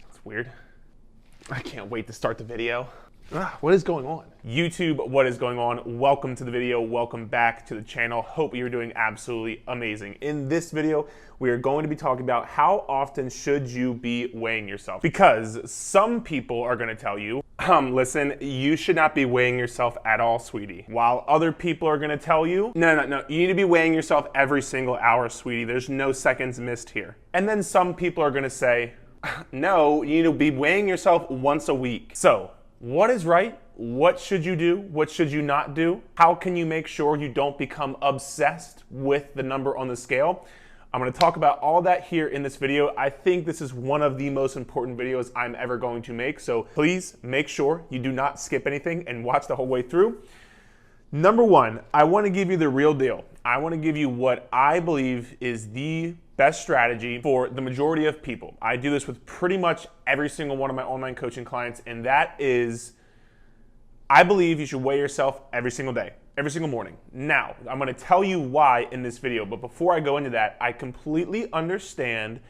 It's weird. I can't wait to start the video. What is going on? YouTube, what is going on? Welcome to the video. Welcome back to the channel. Hope you're doing absolutely amazing. In this video, we are going to be talking about how often should you be weighing yourself? Because some people are going to tell you, listen, you should not be weighing yourself at all, sweetie. While other people are going to tell you, no, you need to be weighing yourself every single hour, sweetie. There's no seconds missed here. And then some people are going to say, no, you need to be weighing yourself once a week. So, what is right? What should you do? What should you not do? How can you make sure you don't become obsessed with the number on the scale? I'm going to talk about all that here in this video. I think this is one of the most important videos I'm ever going to make, so please make sure you do not skip anything and watch the whole way through. Number one, I want to give you the real deal. I want to give you what I believe is the best strategy for the majority of people. I do this with pretty much every single one of my online coaching clients, and that is, I believe you should weigh yourself every single day, every single morning. Now, I'm going to tell you why in this video, but before I go into that, I completely understand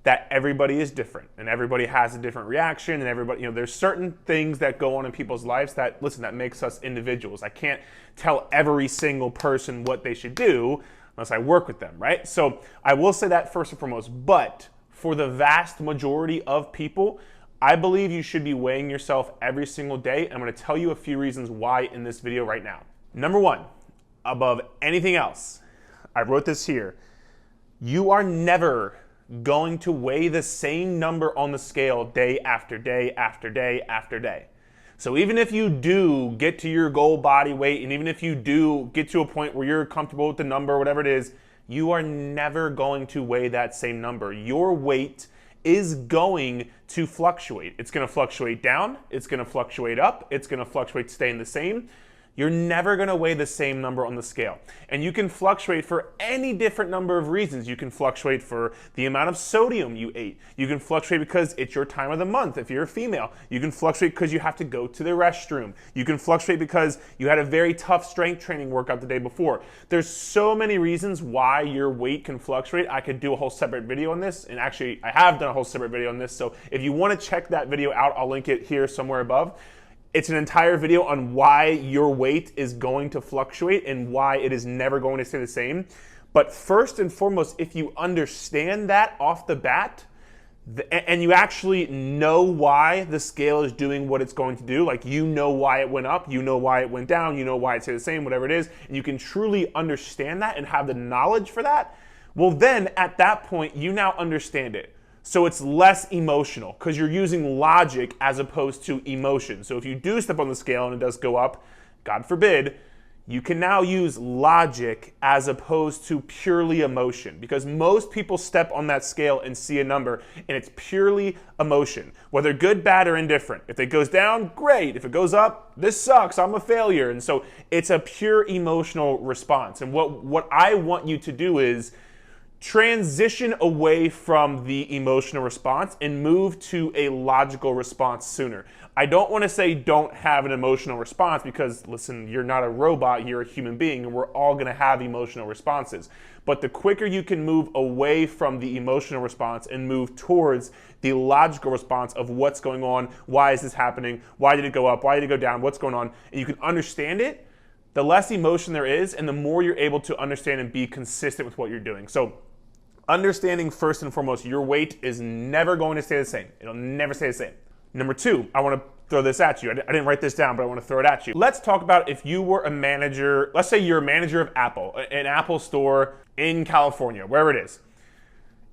that everybody is different and everybody has a different reaction, and everybody, there's certain things that go on in people's lives that, listen, that makes us individuals. I can't tell every single person what they should do unless I work with them, right? So I will say that first and foremost, but for the vast majority of people, I believe you should be weighing yourself every single day. I'm going to tell you a few reasons why in this video right now. Number one, above anything else, I wrote this here, you are never going to weigh the same number on the scale day after day after day after day. So even if you do get to your goal body weight, and even if you do get to a point where you're comfortable with the number, whatever it is, you are never going to weigh that same number. Your weight is going to fluctuate. It's going to fluctuate down, it's going to fluctuate up, it's going to fluctuate staying the same. You're never going to weigh the same number on the scale. And you can fluctuate for any different number of reasons. You can fluctuate for the amount of sodium you ate. You can fluctuate because it's your time of the month if you're a female. You can fluctuate because you have to go to the restroom. You can fluctuate because you had a very tough strength training workout the day before. There's so many reasons why your weight can fluctuate. I could do a whole separate video on this, and actually I have done a whole separate video on this. So if you want to check that video out, I'll link it here somewhere above. It's an entire video on why your weight is going to fluctuate and why it is never going to stay the same. But first and foremost, if you understand that off the bat, and you actually know why the scale is doing what it's going to do, like you know why it went up, you know why it went down, you know why it stayed the same, whatever it is, and you can truly understand that and have the knowledge for that, well then at that point you now understand it. So it's less emotional because you're using logic as opposed to emotion. So if you do step on the scale and it does go up, God forbid, you can now use logic as opposed to purely emotion, because most people step on that scale and see a number and it's purely emotion, whether good, bad, or indifferent. If it goes down, great. If it goes up, this sucks, I'm a failure. And so it's a pure emotional response. And what I want you to do is transition away from the emotional response and move to a logical response sooner. I don't want to say don't have an emotional response because, listen, you're not a robot, you're a human being, and we're all going to have emotional responses. But the quicker you can move away from the emotional response and move towards the logical response of what's going on, why is this happening, why did it go up, why did it go down, what's going on, and you can understand it, the less emotion there is and the more you're able to understand and be consistent with what you're doing. So understanding first and foremost, your weight is never going to stay the same. It'll never stay the same. Number two, I want to throw this at you. I didn't write this down, but I want to throw it at you. Let's talk about if you were a manager, let's say you're a manager of Apple, an Apple store in California, wherever it is.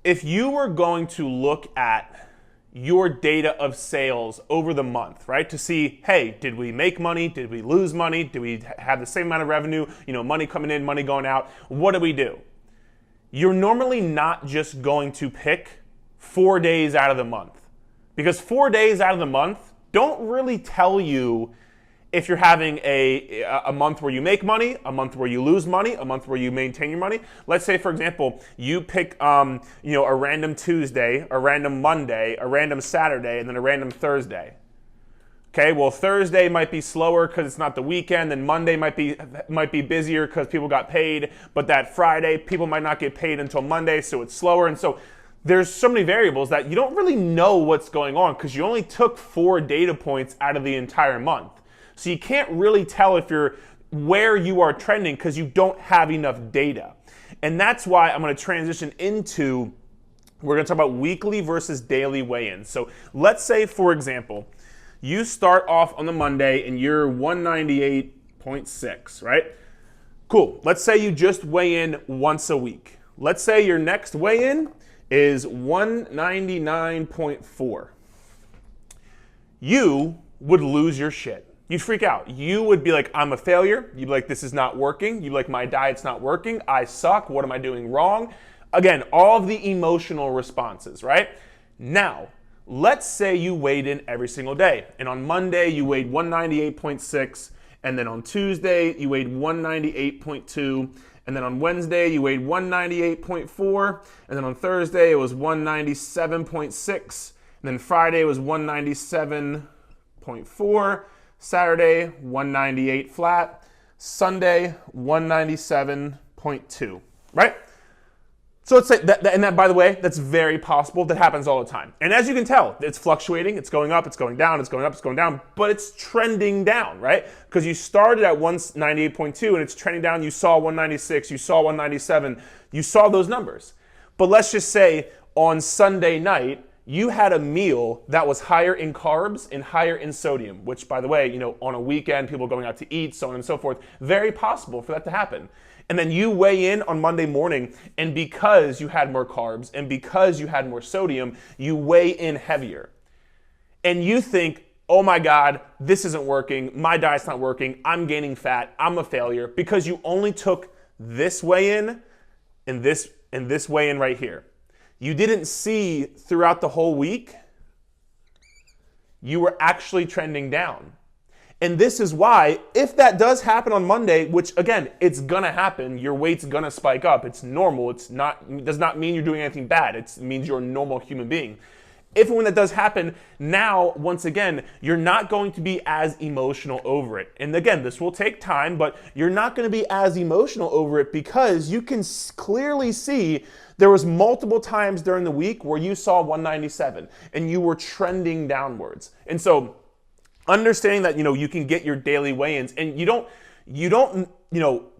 If you were going to look at your data of sales over the month, right? To see, hey, did we make money? Did we lose money? Did we have the same amount of revenue? Money coming in, money going out. What do we do? You're normally not just going to pick 4 days out of the month, because 4 days out of the month don't really tell you if you're having a month where you make money, a month where you lose money, a month where you maintain your money. Let's say, for example, you pick a random Tuesday, a random Monday, a random Saturday, and then a random Thursday. Okay, well, Thursday might be slower because it's not the weekend, and Monday might be busier because people got paid, but that Friday, people might not get paid until Monday, so it's slower. And so there's so many variables that you don't really know what's going on because you only took 4 data points out of the entire month. So you can't really tell if you're where you are trending because you don't have enough data. And that's why I'm going to transition into, we're going to talk about weekly versus daily weigh-ins. So let's say, for example, you start off on the Monday and you're 198.6, right? Cool. Let's say you just weigh in once a week. Let's say your next weigh-in is 199.4. You would lose your shit. You'd freak out. You would be like, I'm a failure. You'd be like, this is not working. You'd be like, my diet's not working. I suck. What am I doing wrong? Again, all of the emotional responses, right? Now, let's say you weighed in every single day. And on Monday, you weighed 198.6. And then on Tuesday, you weighed 198.2. And then on Wednesday, you weighed 198.4. And then on Thursday, it was 197.6. And then Friday was 197.4. Saturday, 198 flat. Sunday, 197.2, right? So let's say that, and that, by the way, that's very possible. That happens all the time. And as you can tell, it's fluctuating. It's going up, it's going down, it's going up, it's going down, but it's trending down, right? Because you started at 198.2 and it's trending down. You saw 196, you saw 197, you saw those numbers. But let's just say on Sunday night, you had a meal that was higher in carbs and higher in sodium, which, by the way, you know, on a weekend, people going out to eat, so on and so forth, very possible for that to happen. And then you weigh in on Monday morning, and because you had more carbs and because you had more sodium, you weigh in heavier. And you think, oh my God, this isn't working, my diet's not working, I'm gaining fat, I'm a failure, because you only took this weigh-in and this weigh-in right here. You didn't see throughout the whole week, you were actually trending down. And this is why, if that does happen on Monday, which again, it's gonna happen, your weight's gonna spike up, it's normal, it does not mean you're doing anything bad, it means you're a normal human being. If and when that does happen, now, once again, you're not going to be as emotional over it. And again, this will take time, but you're not gonna be as emotional over it because you can clearly see there was multiple times during the week where you saw 197 and you were trending downwards. And so understanding that, you know, you can get your daily weigh-ins and you don't,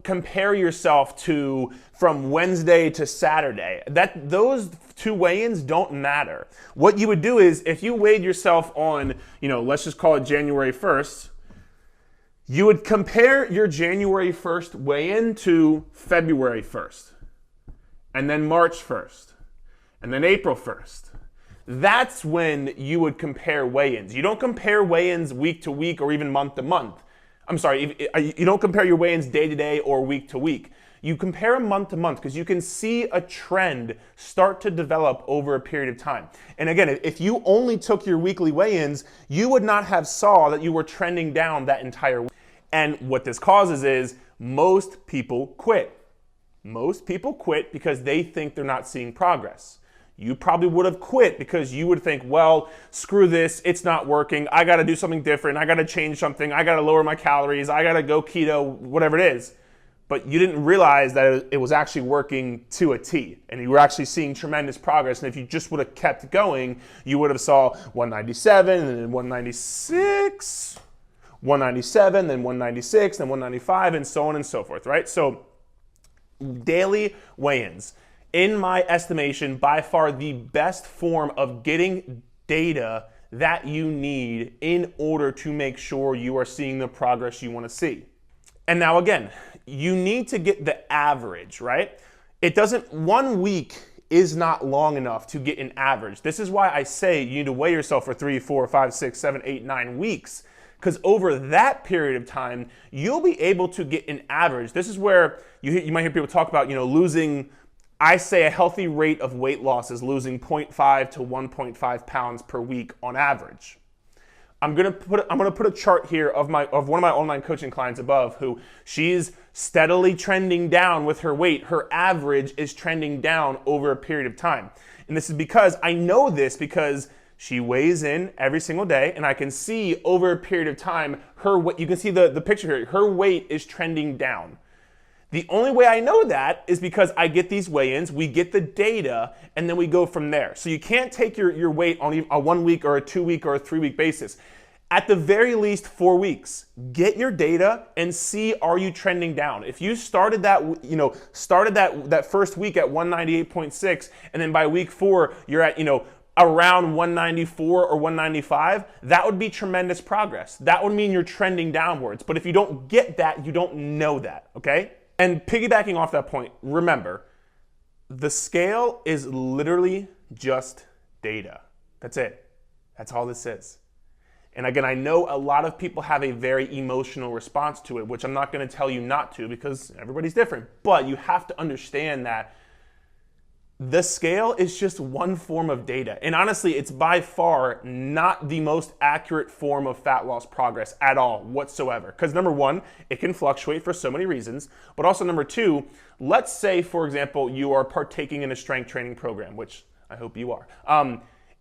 compare yourself to from Wednesday to Saturday. Those two weigh-ins don't matter. What you would do is if you weighed yourself on, let's just call it January 1st, you would compare your January 1st weigh-in to February 1st, and then March 1st, and then April 1st. That's when you would compare weigh-ins. You don't compare weigh-ins week to week or even month to month. I'm sorry, you don't compare your weigh-ins day to day or week to week. You compare them month to month because you can see a trend start to develop over a period of time. And again, if you only took your weekly weigh-ins, you would not have saw that you were trending down that entire week. And what this causes is most people quit. Most people quit because they think they're not seeing progress. You probably would have quit because you would think, well, screw this, it's not working, I gotta do something different, I gotta change something, I gotta lower my calories, I gotta go keto, whatever it is. But you didn't realize that it was actually working to a T, and you were actually seeing tremendous progress. And if you just would have kept going, you would have saw 197, and then 196, 197, then 196, then 195, and so on and so forth, right? So daily weigh-ins, in my estimation, by far the best form of getting data that you need in order to make sure you are seeing the progress you want to see. And now again, you need to get the average, right? 1 week is not long enough to get an average. This is why I say you need to weigh yourself for 3, 4, 5, 6, 7, 8, 9 weeks. Because over that period of time, you'll be able to get an average. This is where you might hear people talk about, losing. I say a healthy rate of weight loss is losing 0.5 to 1.5 pounds per week on average. I'm gonna put a chart here of one of my online coaching clients above who she's steadily trending down with her weight. Her average is trending down over a period of time. And this is because I know this because she weighs in every single day and I can see over a period of time her weight, you can see the picture here, her weight is trending down. The only way I know that is because I get these weigh-ins, we get the data, and then we go from there. So you can't take your weight on a 1 week or a 2 week or a 3 week basis. At the very least 4 weeks, get your data and see, are you trending down? If you started that, that first week at 198.6, and then by week 4, you're at, around 194 or 195, that would be tremendous progress. That would mean you're trending downwards. But if you don't get that, you don't know that, okay? And piggybacking off that point, remember, the scale is literally just data. That's it. That's all this is. And again, I know a lot of people have a very emotional response to it, which I'm not going to tell you not to because everybody's different. But you have to understand that the scale is just one form of data. And honestly, it's by far not the most accurate form of fat loss progress at all whatsoever. Because number one, it can fluctuate for so many reasons. But also number two, let's say, for example, you are partaking in a strength training program, which I hope you are.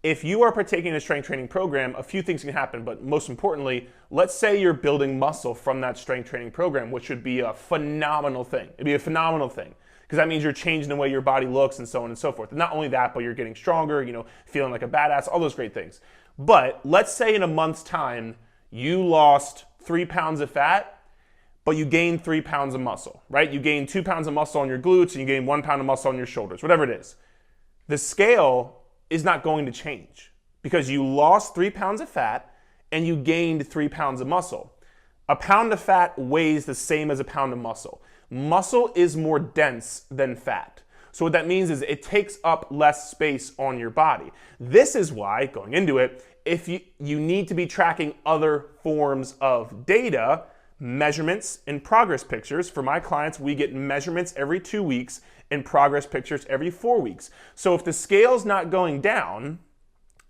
If you are partaking in a strength training program, a few things can happen, but most importantly, let's say you're building muscle from that strength training program, which would be a phenomenal thing. It'd be a phenomenal thing, because that means you're changing the way your body looks and so on and so forth. And not only that, but you're getting stronger, feeling like a badass, all those great things. But let's say in a month's time, you lost 3 pounds of fat, but you gained 3 pounds of muscle, right? You gained 2 pounds of muscle on your glutes and you gained 1 pound of muscle on your shoulders, whatever it is. The scale is not going to change because you lost 3 pounds of fat and you gained 3 pounds of muscle. A pound of fat weighs the same as a pound of muscle. Muscle is more dense than fat. So what that means is it takes up less space on your body. This is why, going into it, if you need to be tracking other forms of data, measurements and progress pictures. For my clients, we get measurements every 2 weeks and progress pictures every 4 weeks. So if the scale's not going down,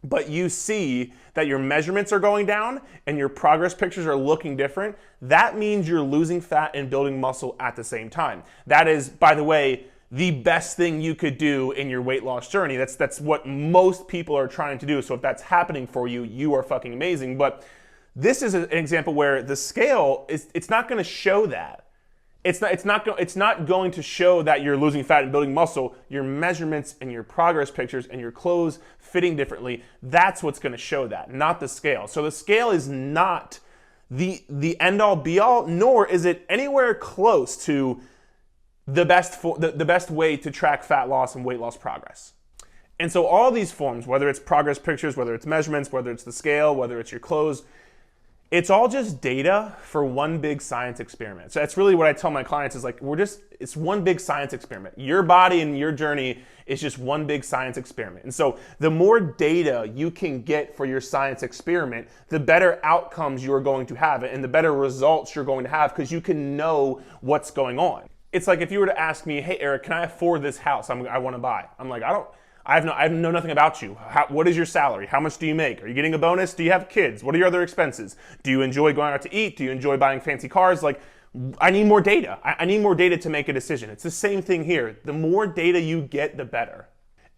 but you see that your measurements are going down and your progress pictures are looking different, that means you're losing fat and building muscle at the same time. That is, by the way, the best thing you could do in your weight loss journey. That's what most people are trying to do. So if that's happening for you, you are fucking amazing. But this is an example where the scale it's not going to show that. It's not going to show that you're losing fat and building muscle. Your measurements and your progress pictures and your clothes fitting differently, that's what's going to show that, not the scale. So the scale is not the end all be all, nor is it anywhere close to the best way to track fat loss and weight loss progress. And so all these forms, whether it's progress pictures, whether it's measurements, whether it's the scale, whether it's your clothes, it's all just data for one big science experiment. So that's really what I tell my clients is like, it's one big science experiment. Your body and your journey is just one big science experiment. And so the more data you can get for your science experiment, the better outcomes you're going to have and the better results you're going to have because you can know what's going on. It's like if you were to ask me, hey, Eric, can I afford this house I want to buy? I'm like, I know nothing about you. What is your salary? How much do you make? Are you getting a bonus? Do you have kids? What are your other expenses? Do you enjoy going out to eat? Do you enjoy buying fancy cars? Like, I need more data. I need more data to make a decision. It's the same thing here. The more data you get, the better.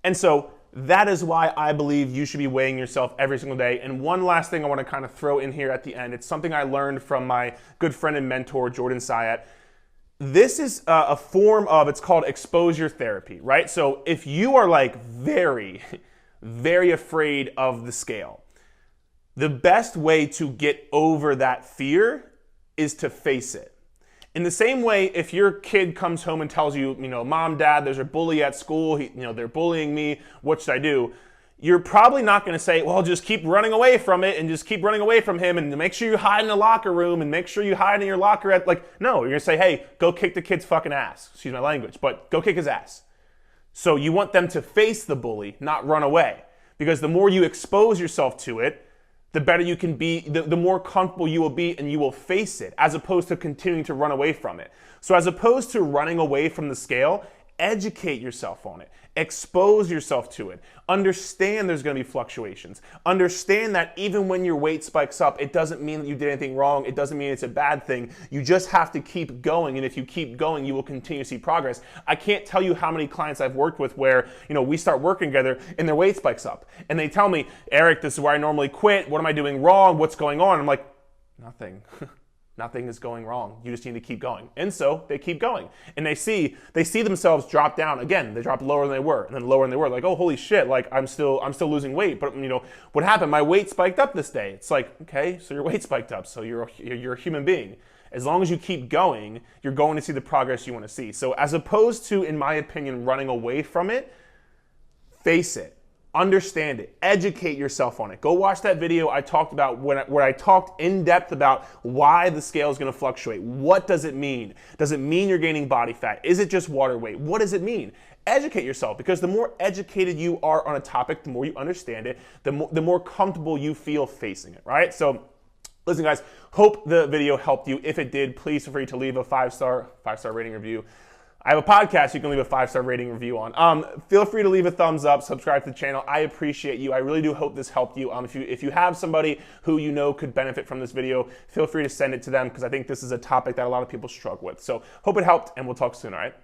And so that is why I believe you should be weighing yourself every single day. And one last thing I want to kind of throw in here at the end. It's something I learned from my good friend and mentor, Jordan Syatt. This is a form of, it's called exposure therapy, right? So if you are like very, very afraid of the scale, the best way to get over that fear is to face it. In the same way, if your kid comes home and tells you, Mom, Dad, there's a bully at school, they're bullying me, what should I do? You're probably not going to say, well, just keep running away from it and just keep running away from him and make sure you hide in the locker room and make sure you hide in your locker no, you're going to say, hey, go kick the kid's fucking ass. Excuse my language, but go kick his ass. So you want them to face the bully, not run away. Because the more you expose yourself to it, the better you can be, the more comfortable you will be and you will face it as opposed to continuing to run away from it. So as opposed to running away from the scale, educate yourself on it. Expose yourself to it. Understand there's going to be fluctuations. Understand that even when your weight spikes up, it doesn't mean that you did anything wrong. It doesn't mean it's a bad thing. You just have to keep going. And if you keep going, you will continue to see progress. I can't tell you how many clients I've worked with where, we start working together and their weight spikes up. And they tell me, Eric, this is where I normally quit. What am I doing wrong? What's going on? I'm like, nothing. nothing is going wrong. You just need to keep going. And so they keep going. And they see themselves drop down. Again, they dropped lower than they were, and then lower than they were. Like, oh, holy shit, like I'm still losing weight. But what happened? My weight spiked up this day. It's like, okay, so your weight spiked up. So you're a human being. As long as you keep going, you're going to see the progress you want to see. So as opposed to, in my opinion, running away from it, face it. Understand it. Educate yourself on it. Go watch that video I talked about where I talked in depth about why the scale is going to fluctuate. What does it mean? Does it mean you're gaining body fat? Is it just water weight? What does it mean? Educate yourself, because the more educated you are on a topic, the more you understand it, the more comfortable you feel facing it, right? So listen, guys, hope the video helped you. If it did, please feel free to leave a five-star rating review. I have a podcast you can leave a 5-star rating review on. Feel free to leave a thumbs up, subscribe to the channel. I appreciate you. I really do hope this helped you. If you have somebody who you know could benefit from this video, feel free to send it to them, because I think this is a topic that a lot of people struggle with. So hope it helped, and we'll talk soon, all right?